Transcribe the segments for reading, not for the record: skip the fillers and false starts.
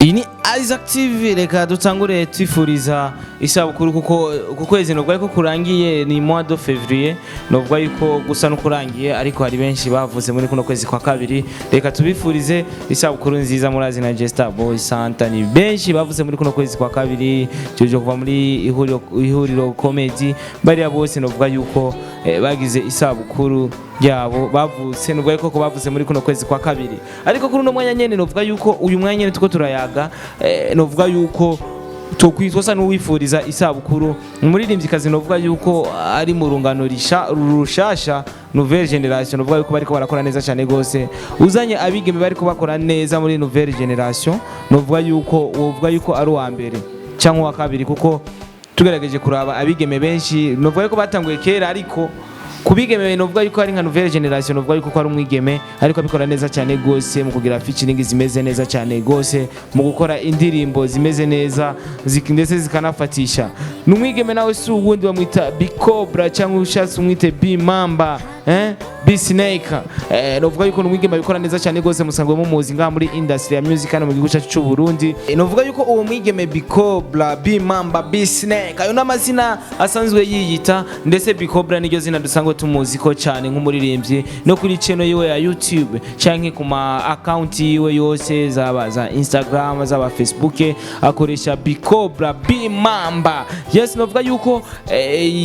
Iyi ni Isaac TV, reka dutangure twifuriza isabukuru kuko kwezi nubwo ariko kurangiye ni mois de février, nubwo yuko gusa no kurangiye ariko hari benshi bavuze muri kuno kwezi kwa kabiri. Reka tubifurize isabukuru nziza murazi na Jesta Boy Santa, ni benshi bavuze muri kuno kwezi kwa kabiri cyo kuva muri ihuriro comedy, bari bose nubwo yuko bagize isabukuru yabo bavutse, nubwo yuko bavuze muri kuno kwezi kwa kabiri. Ariko kuri uno mwanya nyene nubwo yuko uyu mwanya nyene tuko turayaga, novuga yuko tokwitwa n'uwifuriza isabukuru umuririmbyikazi, novuga yuko ari mu rungano rushasha nouvelle generation, novuga yuko bariko barakora neza cyane gose, uzanye abigeme bariko bakora neza muri nouvelle generation, novuga yuko ari uwa mbere cyangwa uwa kabiri, kuko tugerageje kuraba abigeme benshi novuga yuko batanguye kera, ariko kubigeme novuga yuko ari nka nouvelle generation, novuga yuko ari umwigeme ariko abikora neza cyane gose mu kugira featuring zimeze neza cyane gose, mu gukora indirimbo zimeze neza ndetse zikanafatisha. Numwigeme nawe si uwundi bamwita Bicobra cyangwa ushatse umwite B Mamba, B Snake. Novuga yuko numwigeme abikora neza cyane gose, musangwe mu muzi nga muri industry ya music hano mu gihugu cyacu cy'u Burundi. Novuga yuko uwo mwigeme Bicobra, B Mamba, B Snake ayo n'amazina asanzwe yiyita, ndetse Bicobra niryo zina dusangwe tumuzi ko cyane nk'umuririmbyi no kuri channel yiwe ya YouTube canke ku ma account yiwe yose zaba za Instagram zaba Facebook, akoresha Bicobra B Mamba. Yes, novuga yuko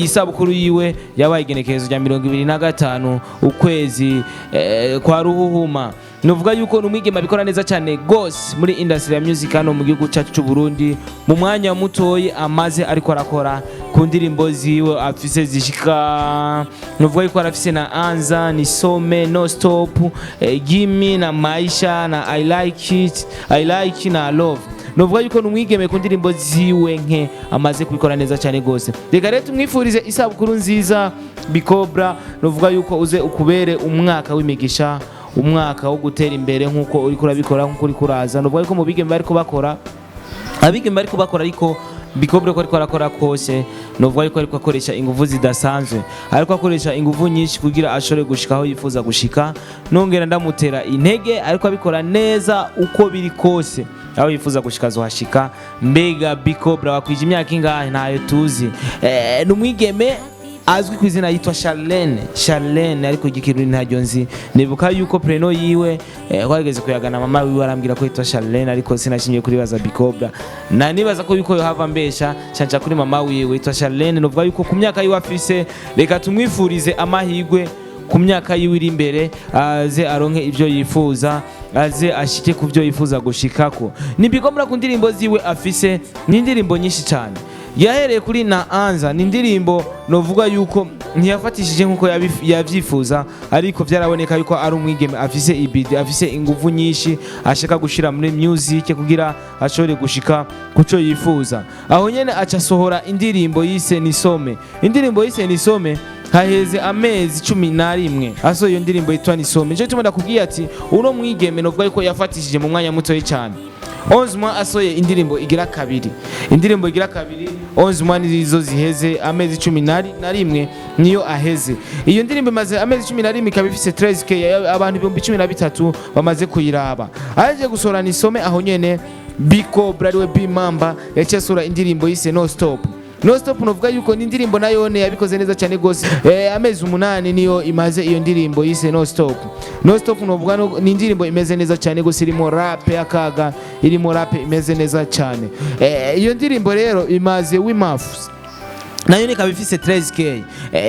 isabukuru yiwe yabaye igenekerezo rya 25 ukwezi kwa Ruhuhuma. Novuga yuko numwigeme abikora neza cyane gose muri industry ya music hano mu gihugu cyacu cy'u Burundi. Mu mwanya mutoyi amaze ariko arakora ku ndirimbo ziwe afise zishika, novuga yuko arafise na Anza, ni Some, No Stop, Gimme na Maisha na I like na Love. Novuga yuko numwigeme ku ndirimbo ziwe nke amaze kubikora neza cyane gose. Reka rero tumwifurize isabukuru nziza Bicobra, novuga yuko uze ukubere umwaka w'imigisha, umwaka wo gutera imbere nkuko uri kurabikora, nkuko uri kuraza. Novuga yuko mu bigeme bariko bakora, abigeme bariko bakora, ariko Bicobra ko ariko arakora kose, novuga yuko ariko akoresha ingufu zidasanzwe, ariko akoresha ingufu nyinshi kugira ashore gushika aho yifuza gushika. Nongera ndamutera intege, ariko abikora neza uko biri kose, aho yifuza gushika zohashika. Mbega Bicobra wakwije imyaka ingahe ntayo tuzi. Numwigeme azwi ku izina yitwa Charlene, ariko igikirundi ntajyo nzi. Nibuka yuko preno yiwe kwageze kuyagana mama wiwe arambwira ko yitwa Charlene, ariko sinashimye kuri baza Bicobra, na nibaza ko yuko yohava mbesha canca kuri mama wiwe yitwa Charlene. Novuga yuko ku myaka yiwe afise, reka tumwifurize amahigwe ku myaka yiwe iri imbere, aze aronke ivyo yifuza, aze ashike ku byo yifuza gushikako. Ni Bicobra ku ndirimbo ziwe afise ni indirimbo nyinshi cyane, yahereye kuri na Anza, ni indirimbo novuga yuko ntiyafatishije nkuko yavyifuza, ariko byaraboneka yuko ari umwigeme afise ibidi, afise ingufu nyinshi ashaka gushira muri music kugira ashobore gushika kuco yifuza. Aho nyene aca sohora indirimbo yise Ni Some. Indirimbo yise Ni Some haheze amezi 11 aso iyo ndirimbo yitwa Ni Some. Nje tumenda kubwiye ati uno mwigeme novuga yuko yafatishije mu mwanya muto cyane. 11 mois asoye indirimbo igira kabiri, 11 mois nizo ziheze, amezi 11 niyo aheze. Iyo ndirimbo maze amezi 11 ikaba ifise 13k, abantu 13 bamaze kuyiraba. Aje gusora Ni Some, aho nyene Bicobra ariwe B Mamba yaciye asora indirimbo yise No Stop. No Stop novuga yuko ni indirimbo nayone yabikoze neza cyane gose. Amezi 8 niyo imaze iyo ndirimbo yise No Stop. No Stop novuga ni indirimbo imeze neza cyane gose, irimo rap akaga, irimo rap imeze neza cyane. Iyo ndirimbo rero imaze w'imafu nayo ikaba ifise 13k,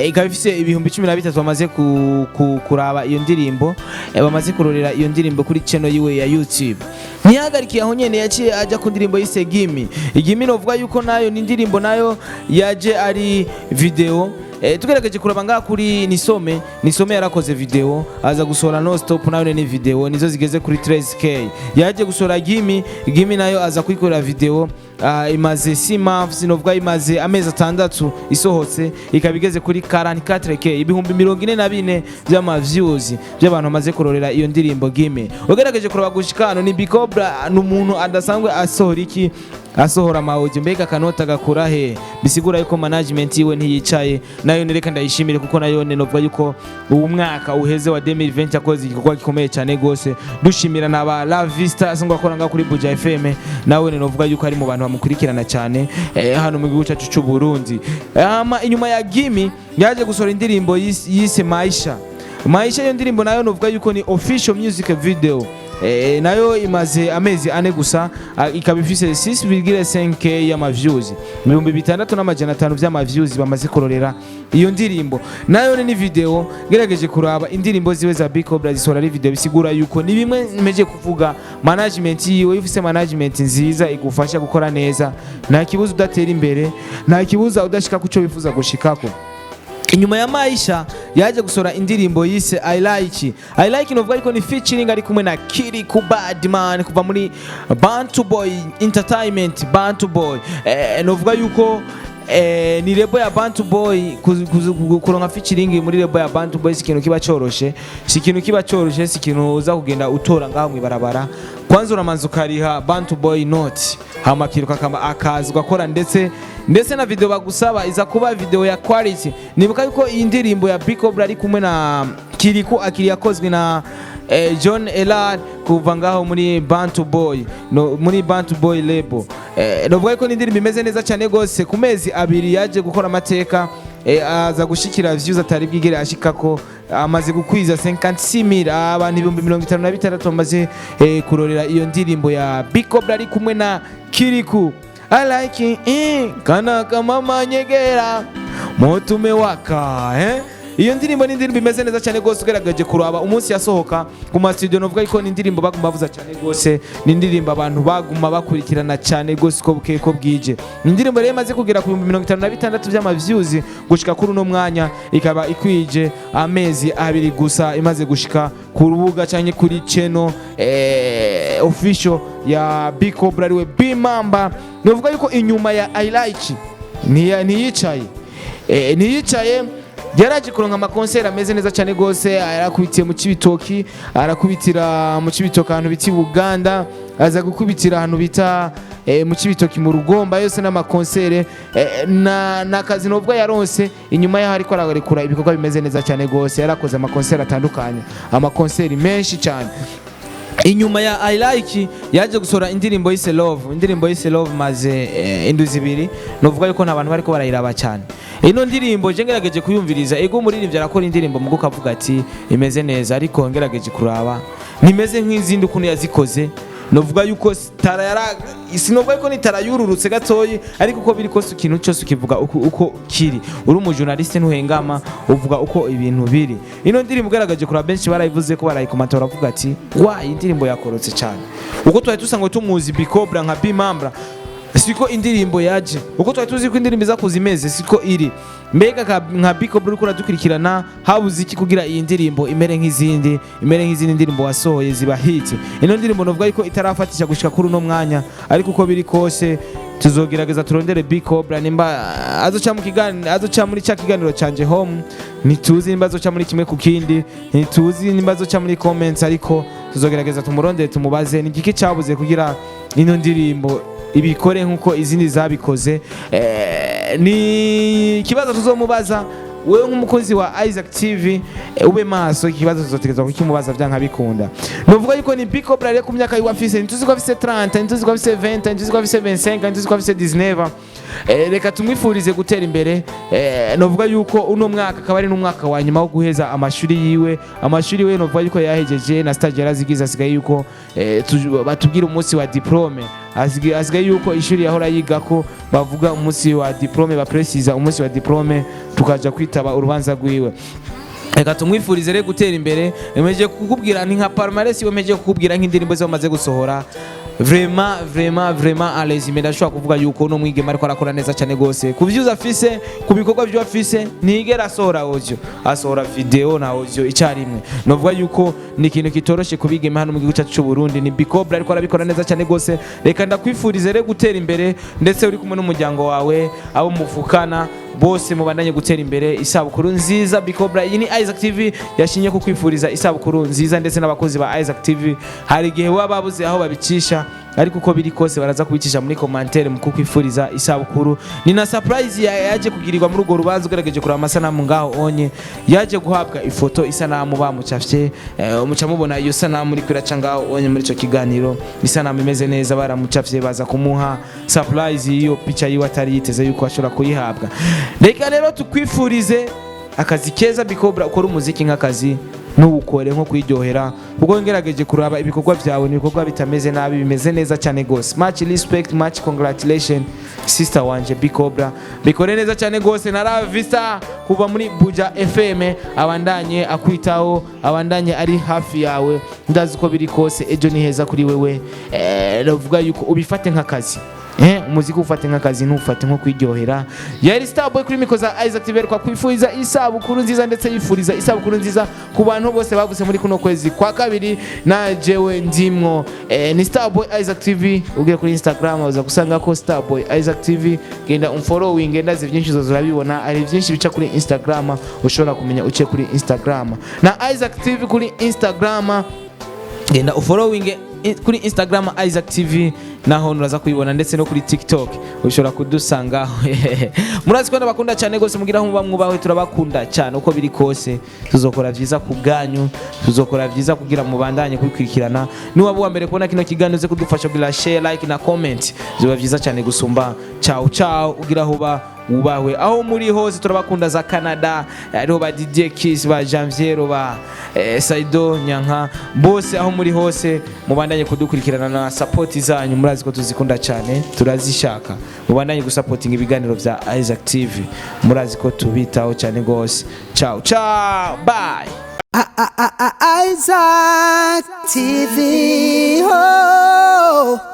ikaba ifise ibihumbi 13 bamaze kuraba iyo ndirimbo, bamaze kurorera iyo ndirimbo kuri channel yiwe ya YouTube. Ntiyagarikiye aho nyene yaciye aja ku ndirimbo yise Gimme. Gimme novuga yuko nayo ni indirimbo nayo yaje ari video. Tugerageje kuraba ngaha kuri Ni Some yarakoze video, aza gusora No Stop nayo ni video, nizo zigeze kuri 13k. Yaje gusora Gimme nayo aza kwikorera video, imaze 6 months, novuga imaze amezi 6 isohotse, ikabigeze kuri 44k, ibihumbi 44 by'ama views by'abantu bamaze kurorera iyo ndirimbo Gimme. Ugerageje kuraba gushikano ni Bicobra n'umuntu adasanzwe asohora iki asohora amaudio mbega kanota gakura he bisigura yuko management yiwe ntiyicaye nayo nereka ndayishimire kuko nayo novuga yuko uwo mwaka uheze wa 2020 akoze igikorwa gikomeye cyane gose dushimira naba La Vista asangwa akora nga kuri Buja FM nawe novuga yuko ari mu bantu bamukurikirana cyane hano mu gihugu cyacu cy'u Burundi. Inyuma ya Gimi yaje gusora indirimbo yise Maisha yo ndirimbo nayo novuga yuko ni official music video nayo imaze amezi ane gusa ikaba ifise 6,5k y'ama views 6,500 vy'ama views bamaze kororera iyo ndirimbo nayo ni video gerageje kuraba indirimbo ziwe za Big Cobra zisora ari video bisigura yuko ni bimwe meje kuvuga management yiwe ifise management nziza igufasha gukora neza nta kibuza udatera imbere nta kibuza udashika kuco bifuza gushikako. Inyuma ya Maisha yaje gusora indirimbo yise I like novuga yuko ni featuring ari kumwe na Kiriku Badman kuva muri Bantu Boy Entertainment Bantu Boy novuga yuko ni lebo ya Bantu Boy kuronka featuring muri lebo ya Bantu Boy sikintu kiba coroshe sikintu uza kugenda utora ngaho mwibarabara kwanza uramanza ukariha Bantu Boy note hama kiruka kama akazwa gakora ndetse na video bagusaba iza kuba video ya quality. Nibuka yuko iyi ndirimbo ya Big Cobra ari kumwe na Kiriku akiri yakozwe na John Elad kuva ngaho muri Bantu Boy muri Bantu Boy label. Novuga yuko ni indirimbo imeze neza cyane gose ku mezi abiri yaje gukora amateka aza gushikira views atari bwigere ashikako amaze gukwiza 56,000 abantu 56,000 bamaze kurorera iyo ndirimbo ya Big Cobra ari kumwe na Kiriku. I like it kana kama manyegera motume waka iyo ndirimbo ni indirimbo imeze neza cyane gose ugeragaje kuraba umunsi yasohoka ku ma studio novuga yuko ni indirimbo baguma bavuza cyane gose ni indirimbo abantu baguma bakurikirana cyane gose ko bukeye ko bwije. Indirimbo rero imaze kugera ku 56,000 by'ama views gushika kuri uno mwanya ikaba ikwije amezi abiri gusa imaze gushika ku rubuga cyane kuri channel official ya Big Cobra ariwe Bimamba. Novuga yuko inyuma ya I like ntiyicaye yaraje kuronka amakonseri ameze neza cyane gose arakubitiye mu Cibitoki arakubitira mu Cibitoki ahantu biti Buganda aza gukubitira ahantu bita mu Cibitoki mu Rugomba yose n'amakonseri na kazi novuga yaronse inyuma yaho ariko ararekura ibikorwa bimeze neza cyane gose yarakoze amakonseri atandukanye amakonseri menshi cyane. Inyuma ya I like yaje gusora indirimbo yise Love maze induzi ibiri novuga yuko nabantu bariko barayiraba cyane. Ino ndirimbo je ngerageje kuyumviriza ego muririmbye arakora indirimbo mugo kavuga ati imeze neza ariko ngerageje kuraba nimeze nk'izindi ukuntu yazikoze novuga yuko sinovuga yuko nitara yururutse gatoyi ariko uko biri kose ikintu cyose ukivuga uko kiri uri umu journaliste ntuhengama uvuga uko ibintu biri. Ino ndirimbo ugaragaje kuraba benshi barayivuze ko barayikomanta baravuga ati wa indirimbo yakorotse cyane uko twari dusanga tumuzi Big Cobra nka Bimambra siko indirimbo yaje uko twari tuzi ko indirimbo izakuza imeze siko iri mbega nka Big Cobra uriko uradukurikirana habuze iki kugira iyi ndirimbo imere nk'izindi ndirimbo wasohoye ziba hit. Ino ndirimbo novuga yuko itarafatisha gushika kuri uno mwanya ariko uko biri kose tuzogerageza turondere Big Cobra nimba azoca muri cya kiganiro canje home ntituzi nimba azoca muri kimwe ku kindi ntituzi nimba azoca muri comments ariko tuzogerageza tumurondere tumubaze ni giki cyabuze kugira ino ndirimbo ibikore nkuko izindi zabikoze. Ni kibazo tuzomubaza wewe nk'umukozi wa Isaac TV ube maso ikibazo tuzotegeza kukimubaza byanka bikunda. Novuga yuko ni Big Cobra ku myaka yiwe afise ntuzi ko afise 30 ntuzi ko afise 20 ntuzi ko afise 25 ntuzi ko afise 19 reka tumwifurize gutera imbere. Novuga yuko uno mwaka akaba ari n'umwaka wa nyuma wo guheza amashuri yiwe novuga yuko yahejeje na stage yarazigize asigaye yuko batubwira umunsi wa diplome asigaye yuko ishuri yahora yiga ko bavuga umunsi wa diplome bapresiza umunsi wa diplome tukaja kwitaba urubanza rwiwe. Reka tumwifurize rero gutera imbere. Emeje kukubwira nka palmarès yemeje kukubwira nk'indirimbo zo bamaze gusohora vraiment alezime ndashobora kuvuga yuko no mwigema ariko arakora neza cyane gose ku vyuza afise ku bikorwa byo afise ntigera asohora audio asohora video na audio icyarimwe. Novuga yuko ni ikintu kitoroshe kubigema hano mu gihugu cyacu cy'u Burundi ni Big Cobra ariko arabikora neza cyane gose. Reka ndakwifurize rero gutera imbere ndetse uri kumwe n'umuryango wawe abo muvukana bose mubandanye gutera imbere. Isabukuru nziza Big Cobra. Iyi ni Isaac TV yashinye kukwifuriza isabukuru nziza ndetse n'abakozi ba Isaac TV hari gihe wababuze aho babicisha ariko uko biri kose baraza kubicisha muri commentaire mu kukwifuriza isabukuru. Ni na surprise yaje kugirirwa muri urwo rubanza ugerageje kuraba amasanamu ngaho onye yaje guhabwa ifoto isanamu bamucafye umuca mubona iyo sanamu uri kwiraca ngaho onye muri ico kiganiro isanamu imeze neza baramucafye baza kumuha surprise iyo picha yiwe atari yiteze yuko ashobora kuyihabwa. Reka rero tukwifurize akazi keza Bicobra ukora umuziki nk'akazi n'ubukore nko kwiryohera kuko ngerageje kuraba ibikorwa byawe n'ibikorwa bitameze nabi bimeze neza cyane gose. Much respect, much congratulation sister wanje Bicobra, bikore neza cyane gose. Naravisa kuva muri Buja FM abandanye akwitaho abandanye ari hafi yawe, ndazi ko biri kose ejo ni heza kuri wewe. Ravuga yuko ubifate nk'akazi umuziki ufate nk'akazi ntufate nko kwiryohera. Yari Starboy kuri mikoza Isaac TV kwa kwifuriza isabukuru nziza ndetse yifuriza isabukuru nziza ku bantu bose bavuze muri kuno kwezi kwa kabiri na jewe ndimwo. Ni Starboy Isaac TV ugiye kuri Instagram uza gusanga ko Starboy Isaac TV, genda unfollowing genda byinshi uzurabibona, ari byinshi bica kuri Instagram ushobora kumenya uciye kuri Instagram na Isaac TV kuri Instagram, genda ufollowing kuri Instagram Isaac TV naho nuraza kuyibona ndetse no kuri TikTok ushobora kudusanga. Murazi ko ndabakunda cyane gose mugira aho mwubawe turabakunda cyane uko biri kose, tuzokora vyiza ku bwanyu, tuzokora vyiza kugira mubandanye kubikurikirana. Ni wabo wa mbere kubona kino kiganiro ze kudufasha kugira share, like na comment, ziba vyiza cyane gusumba. Ciao ciao ugira aho ubawe aho muri hose turabakunda za Canada, ariho ba DJ Kiss ba Janvier ba Saido Nyanka bose aho muri hose mubandanye kudukurikirana na support zanyu, murazi ko tuzikunda cyane turazishaka. Mubandanye gusupporting ibiganiro vya Isaac TV, murazi ko tubitaho cyane gose. Ciao ciao bye. Isaac TV. Oh.